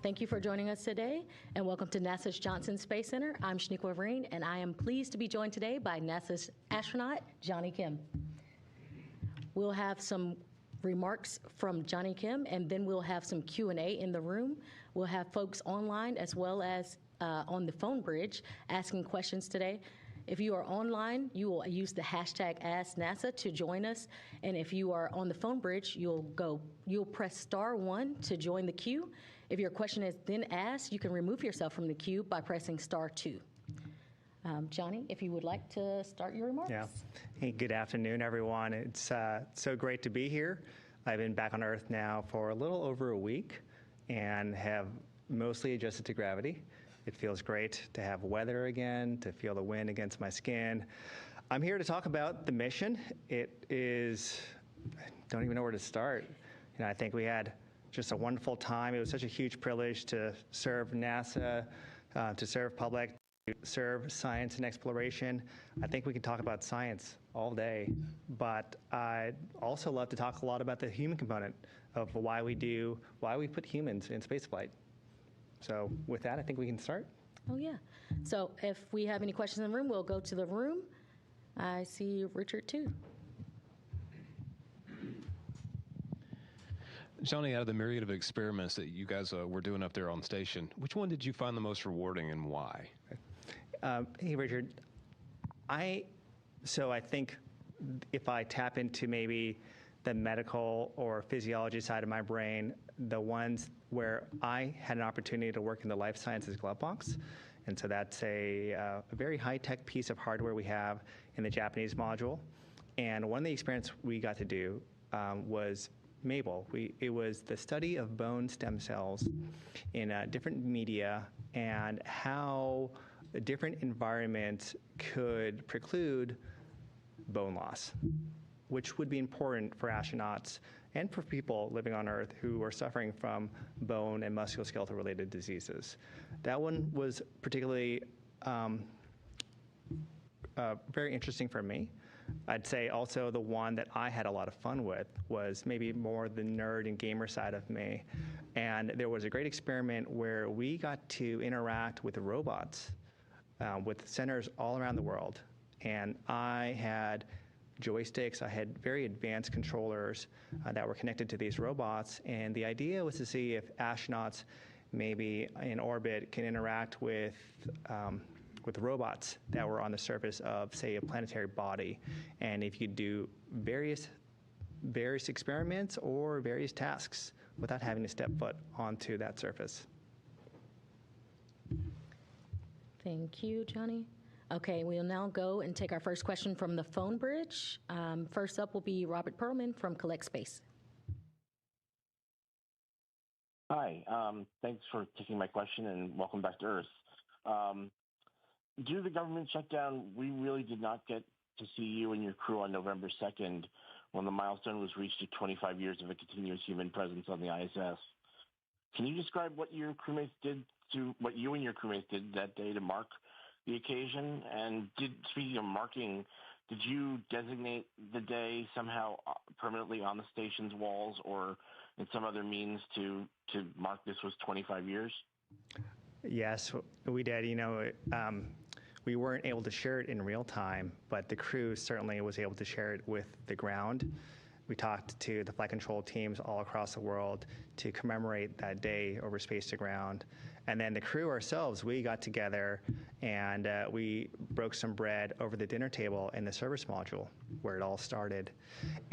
Thank you for joining us today, and welcome to NASA's Johnson Space Center. I'm Shaniqua Vereen, and I am pleased to be joined today by NASA's astronaut, Johnny Kim. We'll have some remarks from Johnny Kim, and then we'll have some Q&A in the room. We'll have folks online as well as on the phone bridge asking questions today. If you are online, you will use the hashtag AskNASA to join us. And if you are on the phone bridge, you'll press *1 to join the queue. If your question is then asked, you can remove yourself from the queue by pressing *2. Johnny, if you would like to start your remarks. Yeah. Hey, good afternoon, everyone. It's so great to be here. I've been back on Earth now for a little over a week and have mostly adjusted to gravity. It feels great to have weather again, to feel the wind against my skin. I'm here to talk about the mission. It is, I don't even know where to start. I think we had just a wonderful time. It was such a huge privilege to serve NASA, to serve public, to serve science and exploration. I think we can talk about science all day, but I'd also love to talk a lot about the human component of why we put humans in spaceflight. So with that, I think we can start. Oh, yeah. So if we have any questions in the room, we'll go to the room. I see Richard, too. Johnny, out of the myriad of experiments that you guys were doing up there on station, which one did you find the most rewarding and why? Hey, Richard. So I think if I tap into maybe the medical or physiology side of my brain, the ones where I had an opportunity to work in the life sciences glove box. And so that's a very high-tech piece of hardware we have in the Japanese module. And one of the experiments we got to do was MABLE. It was the study of bone stem cells in different media and how different environments could preclude bone loss, which would be important for astronauts and for people living on Earth who are suffering from bone and musculoskeletal related diseases. That one was particularly very interesting for me. I'd say also the one that I had a lot of fun with was maybe more the nerd and gamer side of me. And there was a great experiment where we got to interact with robots, with centers all around the world. And I had joysticks, I had very advanced controllers that were connected to these robots. And the idea was to see if astronauts maybe in orbit can interact with robots that were on the surface of, say, a planetary body. And if you do various experiments or various tasks without having to step foot onto that surface. Thank you, Johnny. Okay, we'll now go and take our first question from the phone bridge. First up will be Robert Perlman from Collect Space. Hi, thanks for taking my question and welcome back to Earth. Due to the government shutdown, we really did not get to see you and your crew on November 2nd when the milestone was reached of 25 years of a continuous human presence on the ISS. Can you describe what you and your crewmates did that day to mark the occasion? And speaking of marking, did you designate the day somehow permanently on the station's walls or in some other means to mark this was 25 years? Yes, we did. We weren't able to share it in real time, but the crew certainly was able to share it with the ground. We talked to the flight control teams all across the world to commemorate that day over space to ground. And then the crew ourselves, we got together and we broke some bread over the dinner table in the service module where it all started.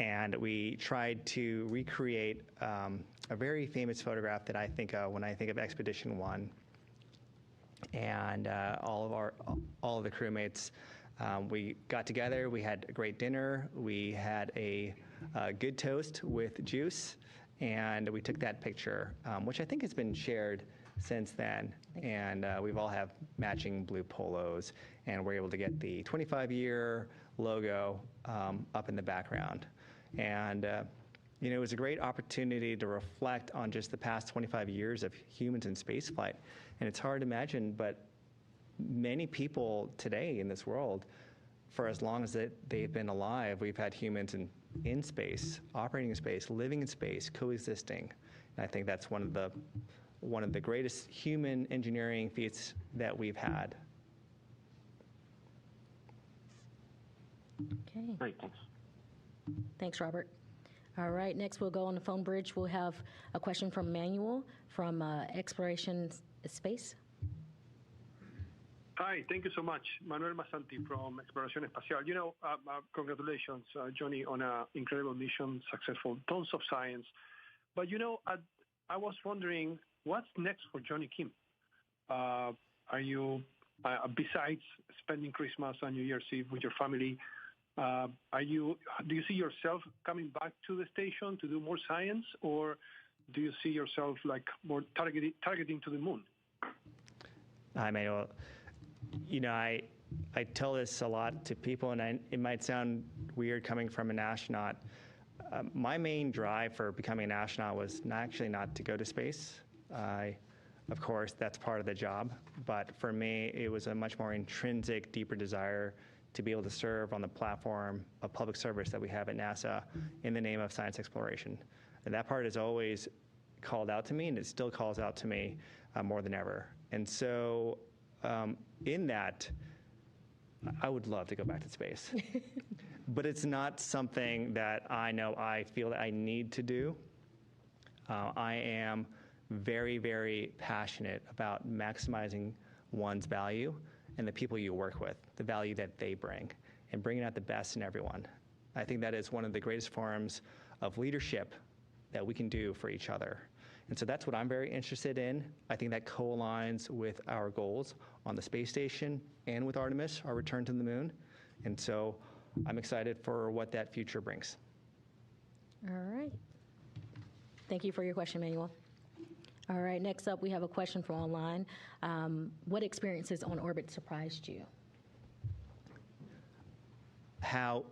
And we tried to recreate a very famous photograph that I think of when I think of Expedition 1. And all of the crewmates, we got together, we had a great dinner, we had a good toast with juice, and we took that picture, which I think has been shared since then. And we've all have matching blue polos, and we're able to get the 25-year logo up in the background. And it was a great opportunity to reflect on just the past 25 years of humans in spaceflight. And it's hard to imagine, but many people today in this world, for as long as they've been alive, we've had humans in space, operating in space, living in space, coexisting. And I think that's one of the one of the greatest human engineering feats that we've had. Okay. Great, thanks. Thanks, Robert. All right, next we'll go on the phone bridge. We'll have a question from Manuel from Exploration Space. Hi, thank you so much. Manuel Masanti from Exploración Espacial. You know, congratulations, Johnny, on an incredible mission, successful, tons of science. But, you know, I was wondering, what's next for Johnny Kim? Are you, besides spending Christmas and New Year's Eve with your family, do you see yourself coming back to the station to do more science, or do you see yourself like more targeting to the moon? Hi, Manuel. You know, I tell this a lot to people, and it might sound weird coming from an astronaut. My main drive for becoming an astronaut was not to go to space. Of course, that's part of the job, but for me, it was a much more intrinsic, deeper desire to be able to serve on the platform of public service that we have at NASA in the name of science exploration. And that part has always called out to me, and it still calls out to me more than ever. And so in that, I would love to go back to space. But it's not something that I feel that I need to do. I am very, very passionate about maximizing one's value and the people you work with, the value that they bring, and bringing out the best in everyone. I think that is one of the greatest forms of leadership that we can do for each other. And so that's what I'm very interested in. I think that co-aligns with our goals on the space station and with Artemis, our return to the moon. And so I'm excited for what that future brings. All right. Thank you for your question, Manuel. All right, next up we have a question from online. What experiences on orbit surprised you? How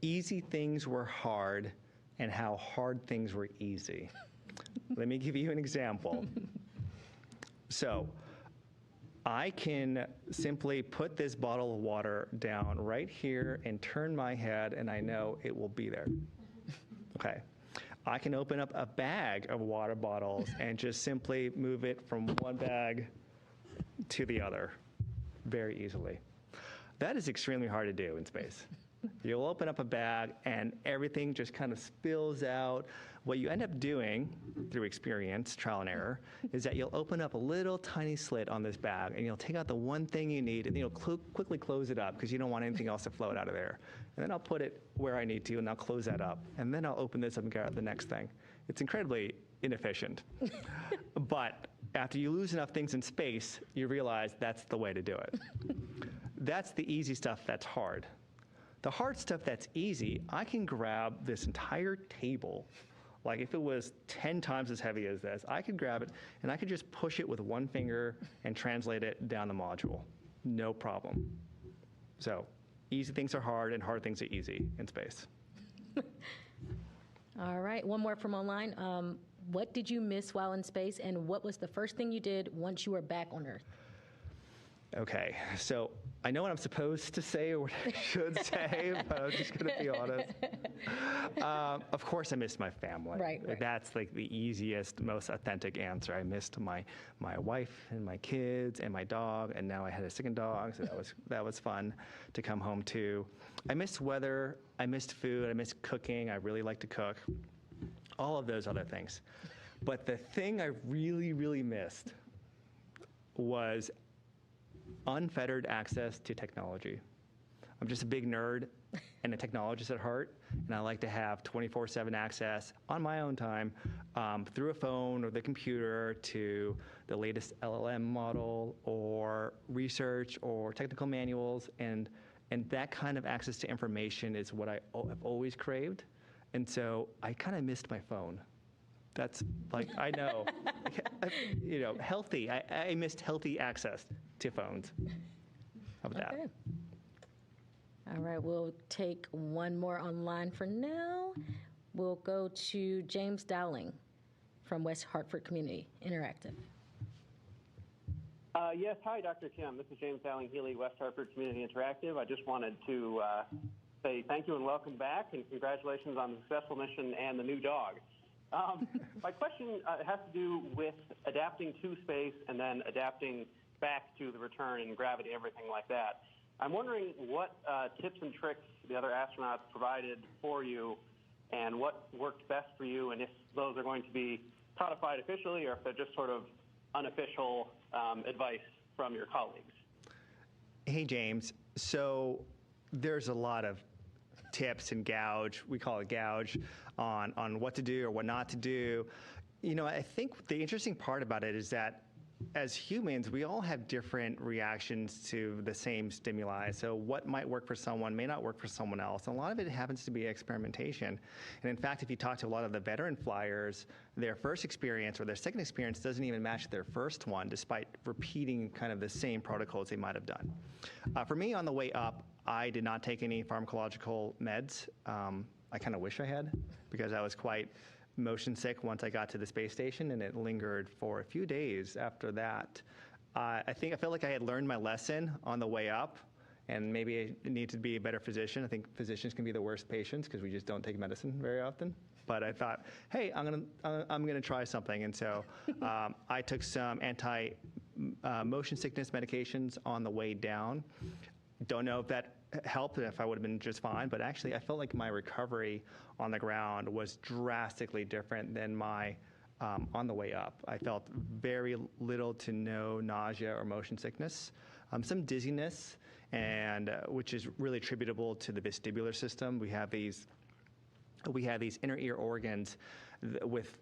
easy things were hard and how hard things were easy. Let me give you an example. So I can simply put this bottle of water down right here and turn my head, and I know it will be there. Okay. I can open up a bag of water bottles and just simply move it from one bag to the other very easily. That is extremely hard to do in space. You'll open up a bag and everything just kind of spills out. What you end up doing through experience, trial and error, is that you'll open up a little tiny slit on this bag and you'll take out the one thing you need and you'll quickly close it up because you don't want anything else to float out of there. And then I'll put it where I need to and I'll close that up. And then I'll open this up and get out the next thing. It's incredibly inefficient. But after you lose enough things in space, you realize that's the way to do it. That's the easy stuff that's hard. The hard stuff that's easy, I can grab this entire table, like if it was 10 times as heavy as this, I could grab it and I could just push it with one finger and translate it down the module. No problem. So easy things are hard and hard things are easy in space. All right, one more from online. What did you miss while in space, and what was the first thing you did once you were back on Earth? Okay, so I know what I'm supposed to say or what I should say, but I'm just going to be honest. Of course, I missed my family. Right. That's like the easiest, most authentic answer. I missed my wife and my kids and my dog, and now I had a second dog, so that was fun to come home to. I missed weather. I missed food. I missed cooking. I really like to cook. All of those other things. But the thing I really, really missed was unfettered access to technology. I'm just a big nerd and a technologist at heart, and I like to have 24/7 access on my own time through a phone or the computer to the latest LLM model or research or technical manuals, and that kind of access to information is what I've always craved, and so I kind of missed my phone. That's like, I know, healthy. I missed healthy access to phones. How about that? All right, we'll take one more online for now. We'll go to James Dowling from West Hartford Community Interactive. Yes, hi, Dr. Kim. This is James Dowling Healy, West Hartford Community Interactive. I just wanted to say thank you and welcome back, and congratulations on the successful mission and the new dog. My question has to do with adapting to space and then adapting back to the return and gravity, everything like that. I'm wondering what tips and tricks the other astronauts provided for you and what worked best for you, and if those are going to be codified officially or if they're just sort of unofficial advice from your colleagues. Hey, James. So there's a lot of tips and we call it gouge, on what to do or what not to do. You know, I think the interesting part about it is that as humans, we all have different reactions to the same stimuli. So what might work for someone may not work for someone else. And a lot of it happens to be experimentation. And in fact, if you talk to a lot of the veteran flyers, their first experience or their second experience doesn't even match their first one, despite repeating kind of the same protocols they might have done. For me, on the way up, I did not take any pharmacological meds. I kind of wish I had, because I was quite motion sick once I got to the space station, and it lingered for a few days after that. I felt like I had learned my lesson on the way up, and maybe I need to be a better physician. I think physicians can be the worst patients because we just don't take medicine very often. But I thought, hey, I'm gonna try something, and so I took some motion sickness medications on the way down. Don't know if that helped, if I would have been just fine, but actually I felt like my recovery on the ground was drastically different than my on the way up. I felt very little to no nausea or motion sickness, some dizziness, and which is really attributable to the vestibular system. We have these inner ear organs with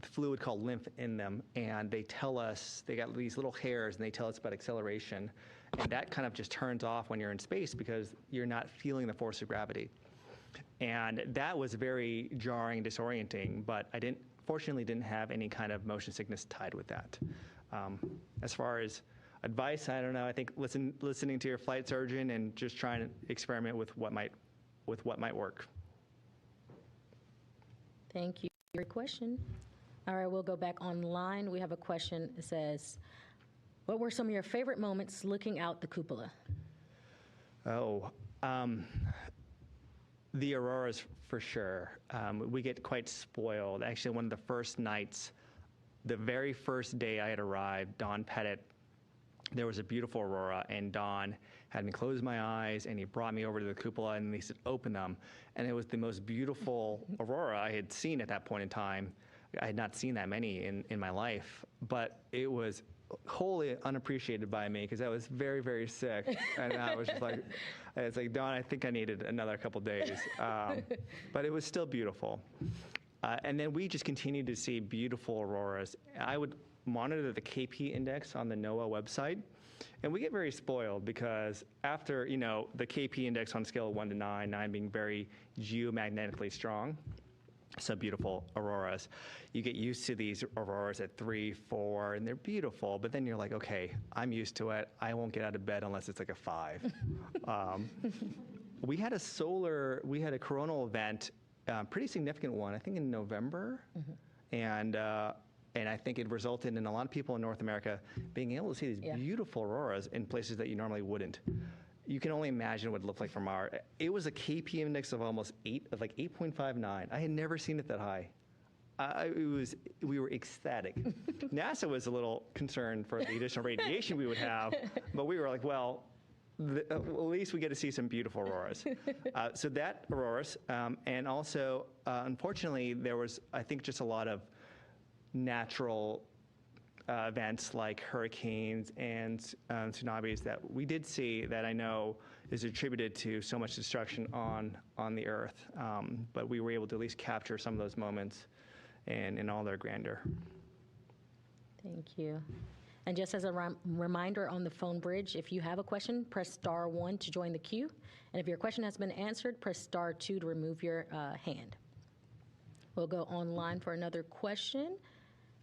fluid called lymph in them, and they got these little hairs, and they tell us about acceleration. And that kind of just turns off when you're in space because you're not feeling the force of gravity. And that was very jarring, disorienting, but I fortunately didn't have any kind of motion sickness tied with that. As far as advice, I don't know. I think listening to your flight surgeon and just trying to experiment with what might work. Thank you. Great question. All right, we'll go back online. We have a question that says, what were some of your favorite moments looking out the cupola? The auroras, for sure. We get quite spoiled. Actually, one of the first nights, the very first day I had arrived, Don Pettit, there was a beautiful aurora, and Don had me close my eyes, and he brought me over to the cupola, and he said, open them. And it was the most beautiful aurora I had seen at that point in time. I had not seen that many in my life, but it was wholly unappreciated by me because I was very, very sick. And I was just like, it's like, Don, I think I needed another couple days. But it was still beautiful. And then we just continued to see beautiful auroras. I would monitor the KP index on the NOAA website. And we get very spoiled because after, the KP index on a scale of 1 to 9, 9 being very geomagnetically strong, so beautiful auroras, you get used to these auroras at 3, 4, and they're beautiful, but then you're like, okay, I'm used to it. I won't get out of bed unless it's like a 5. We had a coronal event, pretty significant one, I think in November, and I think it resulted in a lot of people in North America being able to see these beautiful auroras in places that you normally wouldn't. You can only imagine what it looked like from it was a KP index of almost 8.59. I had never seen it that high. We were ecstatic. NASA was a little concerned for the additional radiation we would have, but we were like, well, at least we get to see some beautiful auroras. So that auroras, and also, unfortunately, there was, I think, just a lot of natural events like hurricanes and tsunamis that we did see that I know is attributed to so much destruction on the Earth. But we were able to at least capture some of those moments in all their grandeur. Thank you. And just as a reminder on the phone bridge, if you have a question, press *1 to join the queue. And if your question has been answered, press *2 to remove your hand. We'll go online for another question,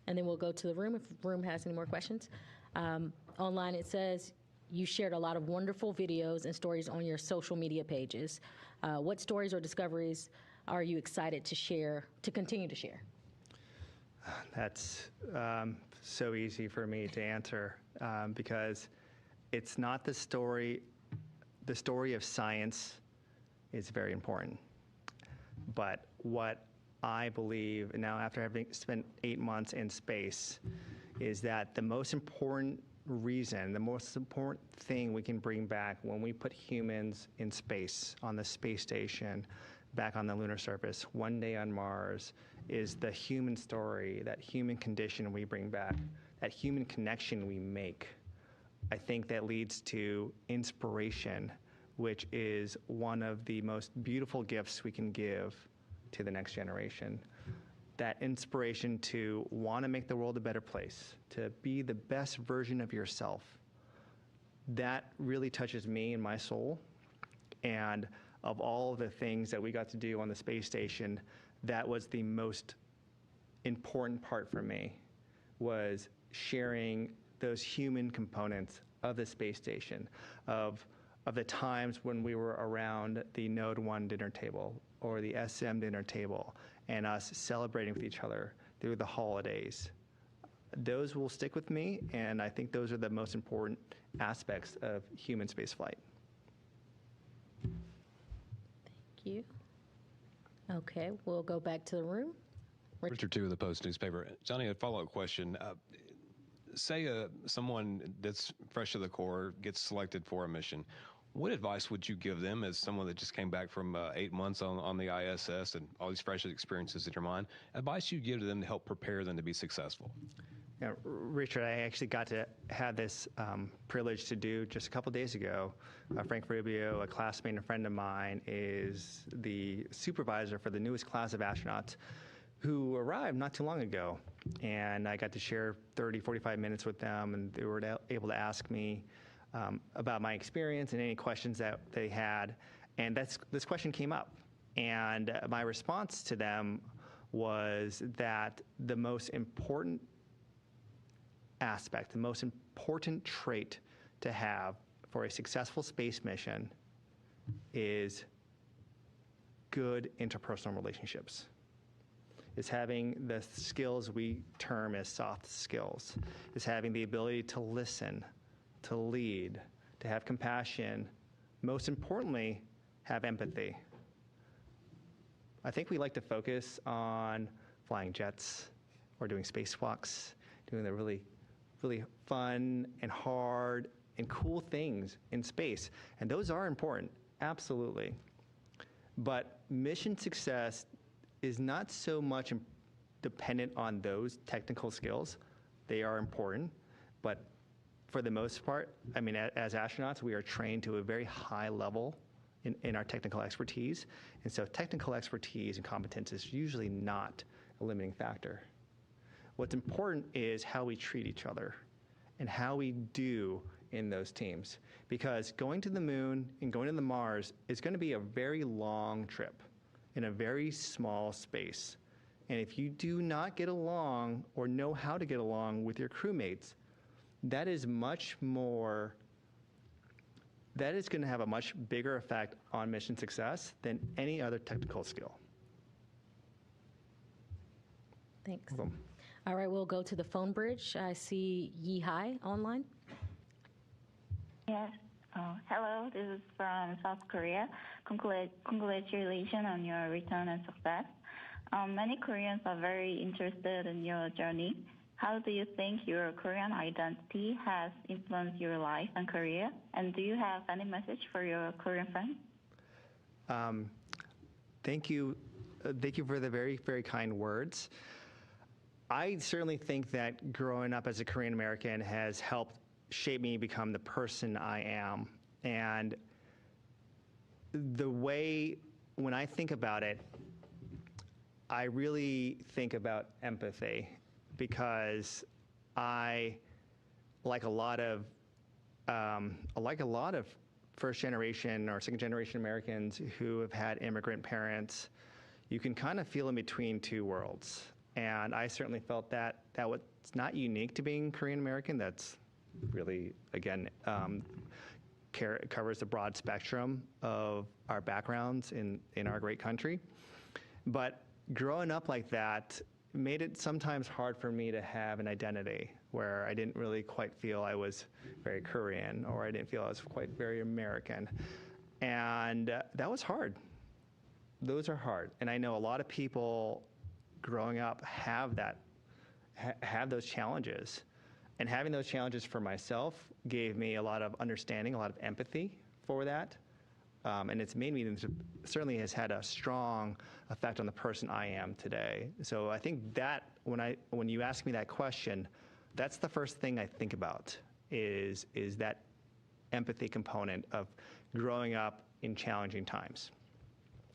and then we'll go to the room if the room has any more questions. Online it says, you shared a lot of wonderful videos and stories on your social media pages. What stories or discoveries are you excited to continue to share? That's so easy for me to answer because it's not the story. The story of science is very important, but what I believe, now after having spent 8 months in space, is that the most important reason, the most important thing we can bring back when we put humans in space, on the space station, back on the lunar surface, one day on Mars, is the human story, that human condition we bring back, that human connection we make. I think that leads to inspiration, which is one of the most beautiful gifts we can give to the next generation. That inspiration to want to make the world a better place, to be the best version of yourself. That really touches me and my soul. And of all the things that we got to do on the space station, that was the most important part for me, was sharing those human components of the space station, of the times when we were around the Node 1 dinner table or the SM dinner table, and us celebrating with each other through the holidays. Those will stick with me, and I think those are the most important aspects of human spaceflight. Thank you. Okay, we'll go back to the room. Richard 2 of the Post newspaper. Johnny, a follow-up question. Say someone that's fresh to the Corps gets selected for a mission. What advice would you give them as someone that just came back from 8 months on the ISS and all these fresh experiences in your mind? Advice you give to them to help prepare them to be successful? Yeah, Richard, I actually got to have this privilege to do just a couple days ago. Frank Rubio, a classmate and a friend of mine, is the supervisor for the newest class of astronauts who arrived not too long ago. And I got to share 30, 45 minutes with them, and they were able to ask me about my experience and any questions that they had. And this question came up. And my response to them was that the most important aspect, the most important trait to have for a successful space mission is good interpersonal relationships. Is having the skills we term as soft skills. Is having the ability to listen, to lead, to have compassion, most importantly, have empathy. I think we like to focus on flying jets or doing spacewalks, doing the really fun and hard and cool things in space. And those are important, absolutely. But mission success is not so much dependent on those technical skills. They are important, but for the most part, I mean, as astronauts, we are trained to a very high level in our technical expertise. And so technical expertise and competence is usually not a limiting factor. What's important is how we treat each other and how we do in those teams. Because going to the moon and going to the Mars is going to be a very long trip in a very small space. And if you do not get along or know how to get along with your crewmates, that is going to have a much bigger effect on mission success than any other technical skill. Thanks. Welcome. All right, we'll go to the phone bridge. I see Yi Hai online. Yes. Hello, this is from South Korea. Congratulations on your return and success. Many Koreans are very interested in your journey. How do you think your Korean identity has influenced your life and career? And do you have any message for your Korean friends? Thank you. Thank you for the very, very kind words. I certainly think that growing up as a Korean American has helped shape me become the person I am. And the way, when I think about it, I really think about empathy, because I, like a lot of first generation or second generation Americans who have had immigrant parents, you can kind of feel in between two worlds. And I certainly felt that was not unique to being Korean American. That's really, again, covers the broad spectrum of our backgrounds in our great country. But growing up like that made it sometimes hard for me to have an identity, where I didn't really quite feel I was very Korean, or I didn't feel I was quite very American. And that was hard. Those are hard. And I know a lot of people growing up have those challenges. And having those challenges for myself gave me a lot of understanding, a lot of empathy for that. And it's made me, certainly has had a strong effect on the person I am today. So I think that when you ask me that question, that's the first thing I think about is that empathy component of growing up in challenging times.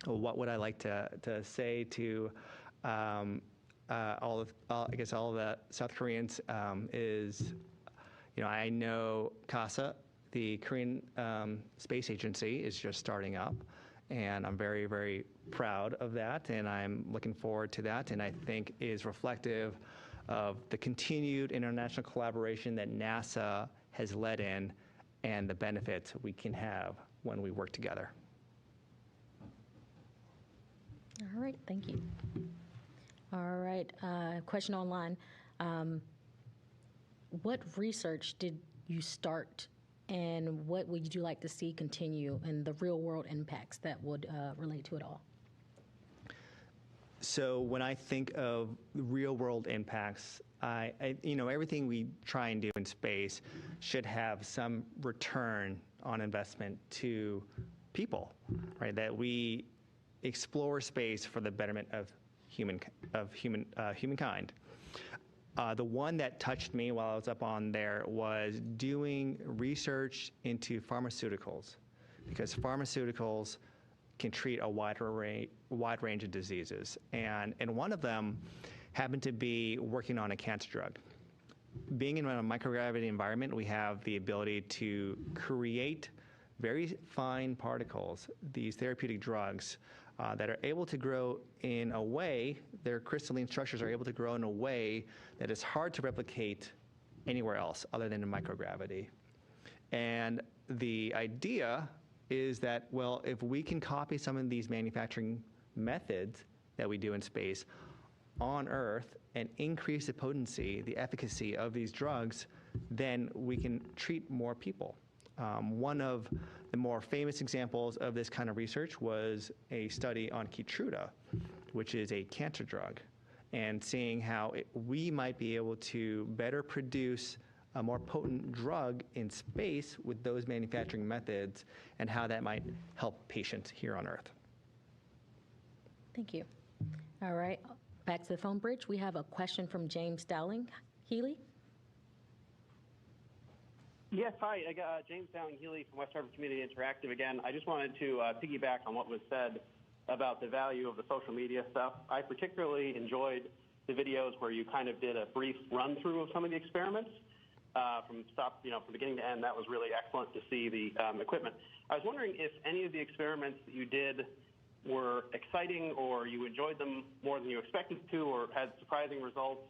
What would I like to say to all of the South Koreans is, I know CASA, the Korean Space Agency, is just starting up, and I'm very, very proud of that, and I'm looking forward to that, and I think is reflective of the continued international collaboration that NASA has led in and the benefits we can have when we work together. All right, thank you. All right, question online. What research did you start, and what would you like to see continue, and the real-world impacts that would relate to it all? So when I think of real-world impacts, everything we try and do in space should have some return on investment to people, right? That we explore space for the betterment of humankind. The one that touched me while I was up on there was doing research into pharmaceuticals, because pharmaceuticals can treat a wide range of diseases, and one of them happened to be working on a cancer drug. Being in a microgravity environment, we have the ability to create very fine particles, these therapeutic drugs, that are able to grow in a way, their crystalline structures are able to grow in a way that is hard to replicate anywhere else other than in microgravity. And the idea is that, well, if we can copy some of these manufacturing methods that we do in space on Earth and increase the potency, the efficacy of these drugs, then we can treat more people. One of the more famous examples of this kind of research was a study on Keytruda, which is a cancer drug, and seeing how we might be able to better produce a more potent drug in space with those manufacturing methods, and how that might help patients here on Earth. Thank you. All right, back to the phone bridge. We have a question from James Dowling. Healy? Yes, hi. I got James Dowling Healy from West Harvard Community Interactive again. I just wanted to piggyback on what was said about the value of the social media stuff. I particularly enjoyed the videos where you kind of did a brief run-through of some of the experiments from beginning to end. That was really excellent to see the equipment. I was wondering if any of the experiments that you did were exciting, or you enjoyed them more than you expected to, or had surprising results.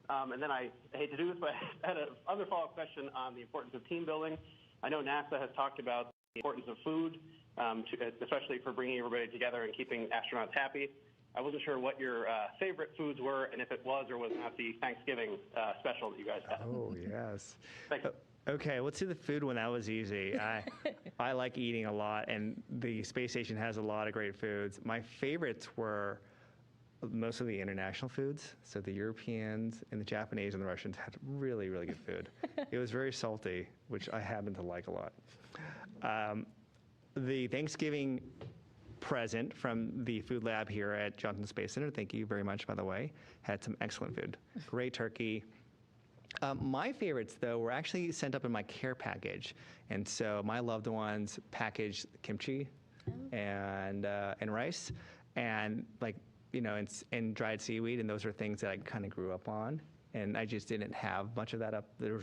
And then I hate to do this, but I had another follow-up question on the importance of team building. I know NASA has talked about the importance of food, especially for bringing everybody together and keeping astronauts happy. I wasn't sure what your favorite foods were, and if it was or was not the Thanksgiving special that you guys had. Oh, yes. Thank you. Okay, let's do the food one. That was easy. I like eating a lot, and the space station has a lot of great foods. My favorites were most of the international foods. So the Europeans and the Japanese and the Russians had really, really good food. It was very salty, which I happen to like a lot. The Thanksgiving present from the food lab here at Johnson Space Center, thank you very much, by the way, had some excellent food. Great turkey. My favorites, though, were actually sent up in my care package. And so my loved ones packaged kimchi and rice and and dried seaweed, and those are things that I kind of grew up on. And I just didn't have much of that up. There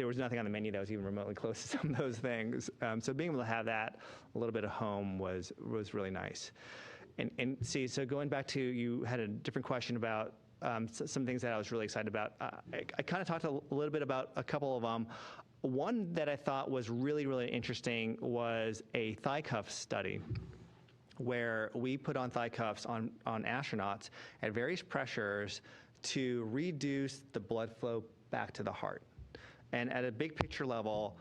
was nothing on the menu that was even remotely close to some of those things. So being able to have that a little bit at home was really nice. And see, so going back to, you had a different question about some things that I was really excited about. I kind of talked a little bit about a couple of them. One that I thought was really, really interesting was a thigh cuff study, where we put on thigh cuffs on astronauts at various pressures to reduce the blood flow back to the heart. And at a big picture level,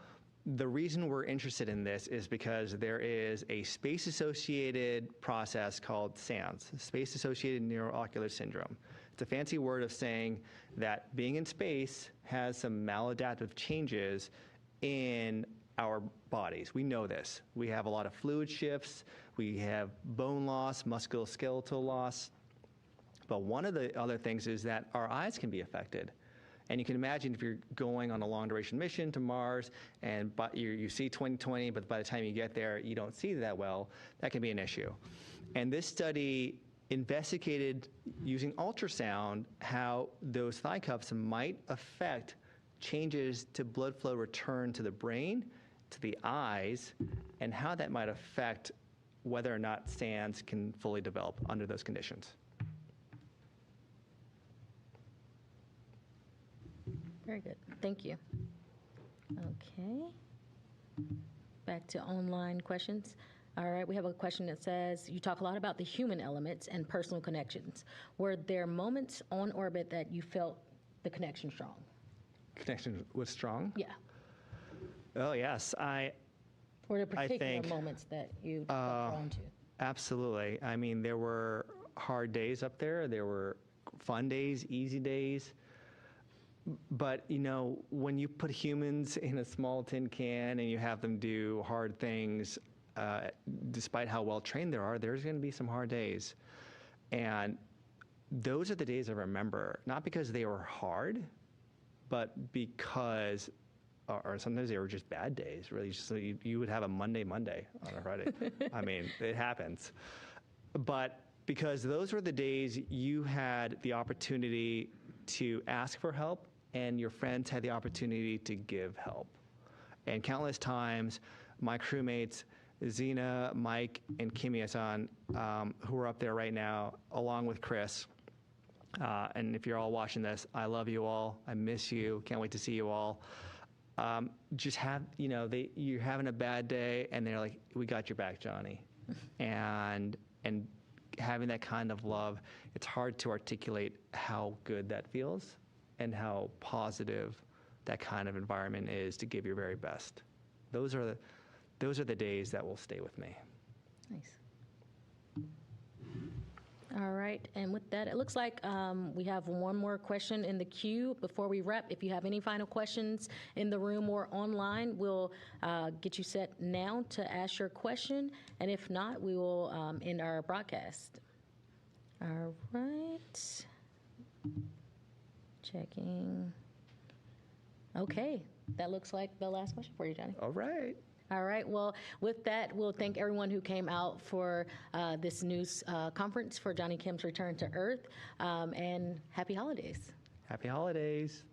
the reason we're interested in this is because there is a space-associated process called SANS, space-associated neuroocular syndrome. It's a fancy word of saying that being in space has some maladaptive changes in our bodies. We know this. We have a lot of fluid shifts, we have bone loss, musculoskeletal loss, but one of the other things is that our eyes can be affected. And you can imagine if you're going on a long-duration mission to Mars and you see 20/20, but by the time you get there, you don't see that well, that can be an issue. And this study investigated using ultrasound how those thigh cups might affect changes to blood flow return to the brain, to the eyes, and how that might affect whether or not SANS can fully develop under those conditions. Very good. Thank you. Okay. Back to online questions. All right, we have a question that says, you talk a lot about the human elements and personal connections. Were there moments on orbit that you felt the connection strong? Connection was strong? Yeah. Oh, yes. Were there particular moments that you felt drawn to? Absolutely. I mean, there were hard days up there. There were fun days, easy days. But, you know, when you put humans in a small tin can and you have them do hard things, despite how well trained they are, there's going to be some hard days. And those are the days I remember, not because they were hard, but because, or sometimes they were just bad days, really. Just so you would have a Monday on a Friday. I mean, it happens. But because those were the days you had the opportunity to ask for help, and your friends had the opportunity to give help. And countless times, my crewmates, Zena, Mike, and Kimia-san, who are up there right now, along with Chris, and if you're all watching this, I love you all. I miss you. Can't wait to see you all. Just have, you know, you're having a bad day, and they're like, we got your back, Johnny. and having that kind of love, it's hard to articulate how good that feels and how positive that kind of environment is to give your very best. Those are the days that will stay with me. Nice. All right, and with that, it looks like we have one more question in the queue before we wrap. If you have any final questions in the room or online, we'll get you set now to ask your question, and if not, we will end our broadcast. All right. Checking. Okay, that looks like the last question for you, Johnny. All right. All right. Well, with that, we'll thank everyone who came out for this news conference for Johnny Kim's return to Earth, and happy holidays. Happy holidays.